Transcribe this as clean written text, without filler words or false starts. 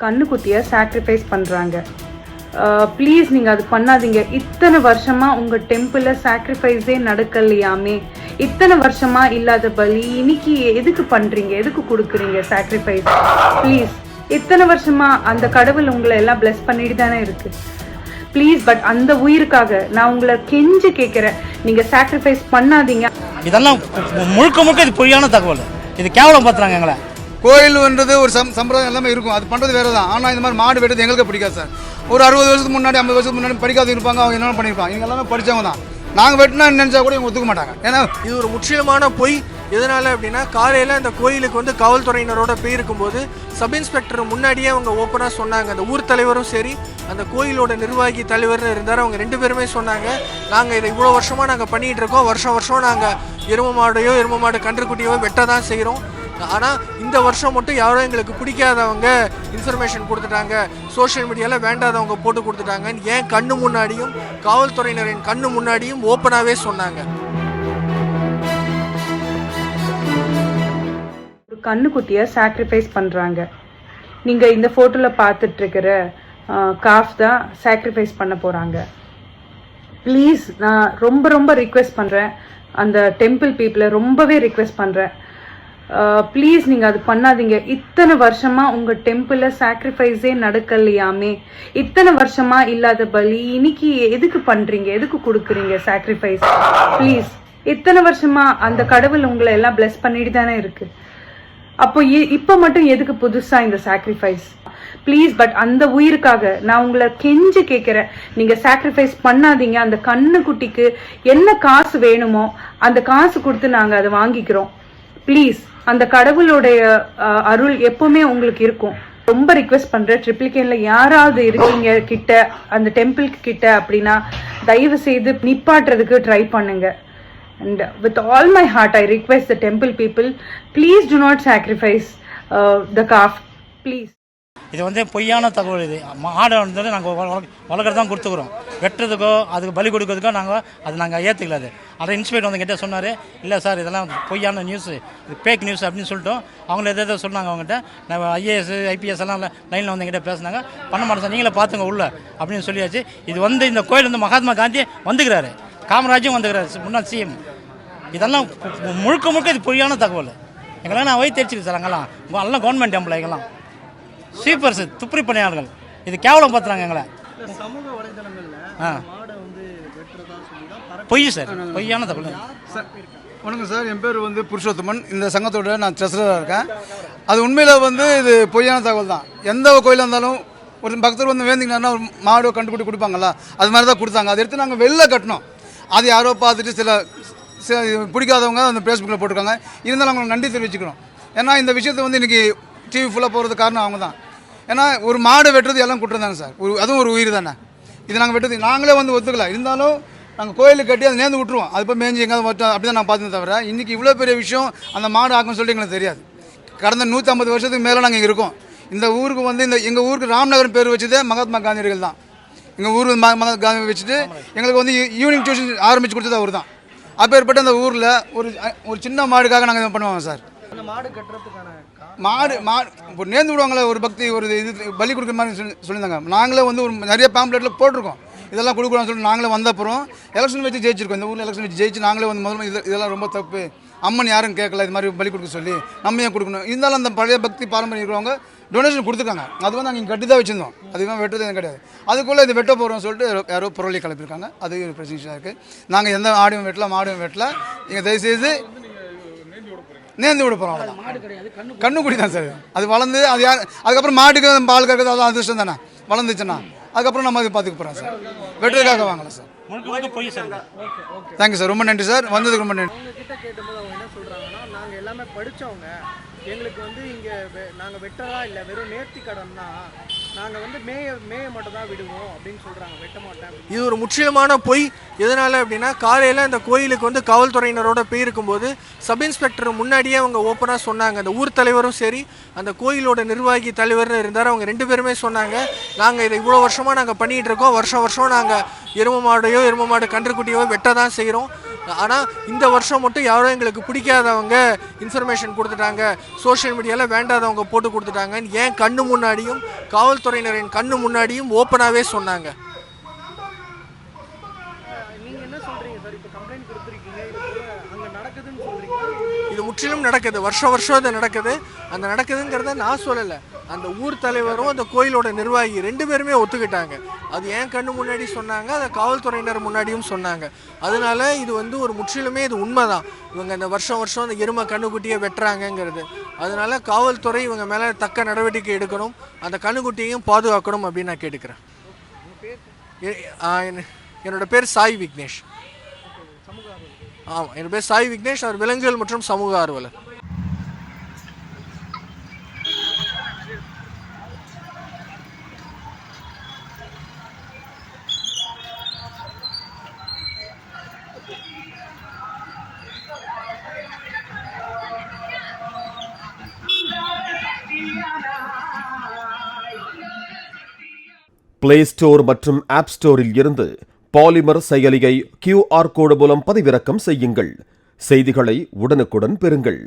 கண்ணுக்குட்டியை sacrifice பண்ணுறாங்க. Please நீங்கள் அது பண்ணாதீங்க. இத்தனை வருஷமாக உங்கள் டெம்பிளில் சாக்ரிஃபைஸே நடக்கலையாமே. இத்தனை வருஷமாக இல்லாத பலி இன்னைக்கு எதுக்கு பண்ணுறீங்க, எதுக்கு கொடுக்குறீங்க சாக்ரிஃபைஸ்? ப்ளீஸ், இத்தனை வருஷமாக அந்த கடவுள் உங்களை எல்லாம் பிளஸ் பண்ணிட்டு தானே இருக்கு. ப்ளீஸ், பட் அந்த உயிருக்காக நான் உங்களை கெஞ்சி கேட்குறேன், நீங்கள் சாக்ரிஃபைஸ் பண்ணாதீங்க. இதெல்லாம் முழுக்க முழுக்க இது பொய்யான தகவல். இது கேவலம் பார்த்துறாங்க எங்களை. கோயில்ன்றது ஒரு சம்பிரதாயம் எல்லாமே இருக்கும், அது பண்ணுறது வேறு தான். ஆனால் இந்த மாதிரி மாடு வெட்டுறது எங்களுக்கு பிடிக்காது சார். ஒரு 60 வருஷத்துக்கு முன்னாடி 50 வருஷத்துக்கு முன்னாடி படிக்காத இருப்பாங்க, அவங்க என்ன பண்ணியிருப்பாங்க. இவங்க எல்லாமே படித்தவங்க தான். நாங்கள் வெட்டினா நினச்சா கூட இவங்க ஒத்துக்க மாட்டாங்க. ஏன்னா இது ஒரு முற்றிலுமான பொய். எதனால் அப்படின்னா, காலையில் இந்த கோயிலுக்கு வந்து காவல்துறையினரோட போயிருக்கும்போது சப் இன்ஸ்பெக்டர் முன்னாடியே அவங்க ஓப்பனாக சொன்னாங்க. அந்த ஊர் தலைவரும் சரி, அந்த கோயிலோட நிர்வாகி தலைவர்னு இருந்தார், அவங்க 2 பேருமே சொன்னாங்க, நாங்கள் இதை இவ்வளோ வருஷமாக நாங்கள் பண்ணிகிட்டு இருக்கோம். வருஷம் நாங்கள் எரும மாடு கன்றுக்குட்டியோ வெட்ட தான் செய்கிறோம். ஆனால் இந்த வருஷம் மட்டும் யாரோ எங்களுக்கு பிடிக்காதவங்க இன்ஃபர்மேஷன் கொடுத்துட்டாங்க, சோஷியல் மீடியாவில் வேண்டாதவங்க போட்டு கொடுத்துட்டாங்கன்னு ஏன் கண்ணு முன்னாடியும் காவல்துறையினரின் கண்ணு முன்னாடியும் ஓப்பனாகவே சொன்னாங்க. ஒரு கண்ணுக்குட்டியை சாக்ரிஃபைஸ் பண்ணுறாங்க. நீங்கள் இந்த ஃபோட்டோவில் பார்த்துட்ருக்கிற காஃப் தான் சாக்ரிஃபைஸ் பண்ண போகிறாங்க. ப்ளீஸ், நான் ரொம்ப ரிக்வெஸ்ட் பண்ணுறேன், அந்த டெம்பிள் பீப்புளை ரொம்பவே ரிக்வெஸ்ட் பண்ணுறேன். ப்ளீஸ் நீங்கள் அது பண்ணாதீங்க. இத்தனை வருஷமாக உங்கள் டெம்பிளில் சாக்ரிஃபைஸே நடக்கலையாமே. இத்தனை வருஷமாக இல்லாத பலி இன்னைக்கு எதுக்கு பண்ணுறீங்க, எதுக்கு கொடுக்குறீங்க சாக்ரிஃபைஸ்? ப்ளீஸ், இத்தனை வருஷமாக அந்த கடவுள் உங்களை எல்லாம் பிளஸ் பண்ணிட்டு தானே இருக்கு. அப்போ இப்போ மட்டும் எதுக்கு புதுசாக இந்த சாக்ரிஃபைஸ்? ப்ளீஸ், பட் அந்த உயிருக்காக நான் உங்களை கெஞ்சி கேட்குறேன், நீங்கள் சாக்ரிஃபைஸ் பண்ணாதீங்க. அந்த கண்ணுக்குட்டிக்கு என்ன காசு வேணுமோ அந்த காசு கொடுத்து நாங்கள் அதை வாங்கிக்கிறோம். ப்ளீஸ், அந்த கடவுளுடைய அருள் எப்பவுமே உங்களுக்கு இருக்கும். ரொம்ப ரிக்வெஸ்ட் பண்ணுறேன், ட்ரிப்ளிகேன்ல யாராவது இருக்கீங்க கிட்ட, அந்த டெம்பிளுக்கு கிட்ட அப்படின்னா தயவு செய்து நிப்பாட்டுறதுக்கு ட்ரை பண்ணுங்க. And with all my heart I request the temple people, please do not sacrifice the calf, please. இது வந்து பொய்யான தகவல். இது மாடு வந்து நாங்கள் வளர்க்குறது தான் கொடுத்துக்குறோம். வெட்டுறதுக்கோ அதுக்கு பலி கொடுக்கறதுக்கோ நாங்கள் ஏற்றுக்கல. அதை இன்ஸ்பெக்டர் வந்து கிட்டே சொன்னார், இல்லை சார் இதெல்லாம் பொய்யான நியூஸு, இது ஃபேக் நியூஸ் அப்படின்னு சொல்லிட்டோம். அவங்கள எதாவது சொன்னாங்க. அவங்ககிட்ட நான் IAS IPS எல்லாம் லைனில் வந்து எங்கிட்ட பேசினாங்க. பண்ண மாட்டேன் சார், நீங்களே பார்த்துங்க உள்ள அப்படின்னு சொல்லியாச்சு. இது வந்து இந்த கோயில் வந்து மகாத்மா காந்தி வந்துக்கிறாரு, காமராஜும் வந்துக்கிறாரு, முன்னாள் CM. இதெல்லாம் முழுக்க இது பொய்யான தகவல். எங்களாம் நான் வயிற்றுச்சு சார். அங்கெல்லாம் எல்லாம் கவர்மெண்ட் எம்ப்ளாய்கெல்லாம் சூப்பர் சார், துப்புரி பணியாளர்கள். இது கேவலம் பார்த்துறாங்க எங்களை. பொய் சார், பொய்யான தகவல். வணக்கம் சார், என் பேர் வந்து புருஷோத்தமன். இந்த சங்கத்தோட நான் ட்ரெஸராக இருக்கேன். அது உண்மையில் வந்து இது பொய்யான தகவல் தான். எந்த கோயிலாக இருந்தாலும் ஒரு பக்தர் வந்து வேண்டிங்கன்னா ஒரு மாடு கண்டுபிடி கொடுப்பாங்களா, அது மாதிரி தான் கொடுத்தாங்க. அதை எடுத்து நாங்கள் வெளில கட்டினோம். அது யாரோ பார்த்துட்டு சில பிடிக்காதவங்க அந்த ஃபேஸ்புக்கில் போட்டிருக்காங்க. இருந்தாலும் அவங்களுக்கு நன்றி தெரிவிச்சுக்கிறோம். ஏன்னா இந்த விஷயத்தை வந்து இன்றைக்கி டிவி ஃபுல்லாக போகிறது காரணம் அவங்க தான். ஏன்னா ஒரு மாடு வெட்டுறது எல்லாம் குற்றம் தானே சார், அதுவும் ஒரு உயிர் தானே. இது நாங்கள் வெட்டுறது நாங்களே வந்து ஒத்துக்கலாம். இருந்தாலும் நாங்கள் கோயிலுக்கு கட்டி அதை நேர்ந்து விட்டுருவோம். அது போய் மேய்ஞ்சி எங்கேயாவது மட்டும் அப்படி தான் நான் பார்த்தேன். தவிர இன்றைக்கி இவ்வளோ பெரிய விஷயம் அந்த மாடு ஆக்குன்னு சொல்லிட்டு எங்களுக்கு தெரியாது. கடந்த 150 வருஷத்துக்கு மேலே நாங்கள் இங்கே இருக்கோம். இந்த ஊருக்கு வந்து எங்கள் ஊருக்கு ராம்நகர் பேர் வச்சதே மகாத்மா காந்தியடிகள் தான். எங்கள் ஊர் மகாத்மா காந்தி வச்சுட்டு எங்களுக்கு வந்து ஈவினிங் டியூஷன் ஆரம்பித்து கொடுத்தது அவர் தான். அப்பேற்பட்ட அந்த ஊரில் ஒரு சின்ன மாடுக்காக நாங்கள் இதை பண்ணுவோம் சார். மாடு இப்போ நேர்ந்து விடுவாங்களே, ஒரு பக்தி ஒரு இது பலி கொடுக்குற மாதிரி சொல்லியிருந்தாங்க. நாங்களே வந்து ஒரு நிறைய பேம்ப்ளெட்டில் போட்டிருக்கோம் இதெல்லாம் கொடுக்கலாம்னு சொல்லிட்டு. நாங்களே வந்தப்புறம் எலெக்ஷன் வச்சு ஜெயிச்சிருக்கோம். இந்த ஊரில் எலெக்ஷன் வச்சு ஜெயிச்சு நாங்களே வந்து முதல்ல இதெல்லாம் ரொம்ப தப்பு, அம்மன் யாரும் கேட்கல, இது மாதிரி பலி கொடுக்க சொல்லி நம்ம ஏன் கொடுக்கணும். இருந்தாலும் அந்த பழைய பக்தி பாரம்பரியம் இருக்கிறவங்க டொனேஷன் கொடுத்துருக்காங்க. அது வந்து நாங்கள் கட்டி தான் வச்சுருந்தோம். அதுதான் வெட்டுறது எதுவும் கிடையாது. அதுக்குள்ளே இது வெட்ட போகிறோம்னு சொல்லிட்டு யாரோ பொருளை கிளப்பியிருக்காங்க. அது ஒரு பிரச்சனையாக இருக்குது. நாங்கள் எந்த ஆடியும் வெட்டல மாடும் வெட்டல. நீங்கள் தயவுசெய்து நேர்ந்து விட போகிறோம். கண்ணுக்குடி தான் சார். அது வளர்ந்து அது யார் அதுக்கப்புறம் மாட்டுக்கு பால் கறக்கிறது அது அதிர்ஷ்டம் தானே. வளர்ந்துச்சுன்னா அதுக்கப்புறம் நம்ம அதை பார்த்துக்க போகிறோம் சார். வெட்டுறதுக்காக வாங்கல சார். தேங்க்யூ சார், ரொம்ப நன்றி சார், வந்ததுக்கு ரொம்ப நன்றி. கிட்ட கேட்டபோது அவங்க என்ன சொல்கிறாங்கன்னா, நாங்கள் எல்லாமே படித்தவங்க, எங்களுக்கு வந்து இங்கே நாங்கள் வெட்டதா இல்லை, வெறும் நேர்த்தி கடன் தான், நாங்கள் வந்து மேய மட்டும் தான் விடுவோம் அப்படின்னு சொல்கிறாங்க, வெட்ட மாட்டேன். இது ஒரு முற்றிலுமான பொய். எதனால் அப்படின்னா, காலையில் இந்த கோயிலுக்கு வந்து காவல்துறையினரோட போயிருக்கும்போது சப் இன்ஸ்பெக்டர் முன்னாடியே அவங்க ஓப்பனாக சொன்னாங்க. அந்த ஊர் தலைவரும் சரி, அந்த கோயிலோட நிர்வாகி தலைவர்னு இருந்தார், அவங்க 2 பேருமே சொன்னாங்க, நாங்கள் இதை இவ்வளோ வருஷமாக நாங்கள் பண்ணிகிட்டு இருக்கோம். வருஷம் நாங்கள் எரும மாடு கன்றுக்குட்டியோ வெட்ட தான் செய்கிறோம். ஆனால் இந்த வருஷம் மட்டும் யாரோ எங்களுக்கு பிடிக்காதவங்க இன்ஃபர்மேஷன் கொடுத்துட்டாங்க, சோஷியல் மீடியாவில் வேண்டாதவங்க போட்டு கொடுத்துட்டாங்கன்னு ஏன் கண்ணு முன்னாடியும் காவல்துறையினரின் கண்ணு முன்னாடியும் ஓப்பனாகவே சொன்னாங்க. இது முற்றிலும் நடக்குது, வருஷம் அது நடக்குது. அந்த நடக்குதுங்கிறத நான் சொல்லலை, அந்த ஊர் தலைவரும் அந்த கோயிலோட நிர்வாகி 2 பேருமே ஒத்துக்கிட்டாங்க. அது ஏன் கண்ணு முன்னாடி சொன்னாங்க, அதை காவல்துறையினர் முன்னாடியும் சொன்னாங்க. அதனால இது வந்து ஒரு முற்றிலுமே இது உண்மைதான். இவங்க இந்த வருஷம் அந்த எருமை கண்ணுக்குட்டியை வெட்டுறாங்கங்கிறது. அதனால காவல்துறை இவங்க மேலே தக்க நடவடிக்கை எடுக்கணும், அந்த கண்ணுக்குட்டியையும் பாதுகாக்கணும் அப்படின்னு நான் கேட்டுக்கிறேன். என்னோட பேர் சாய் விக்னேஷ். ஆமாம், என் பேர் சாய் விக்னேஷ். அவர் விலங்குகள் மற்றும் சமூக ஆர்வலர். பிளே ஸ்டோர் மற்றும் ஆப் ஸ்டோரில் இருந்து பாலிமர் செயலியை QR கோடு மூலம் பதிவிறக்கம் செய்யுங்கள். செய்திகளை உடனுக்குடன் பெறுங்கள்.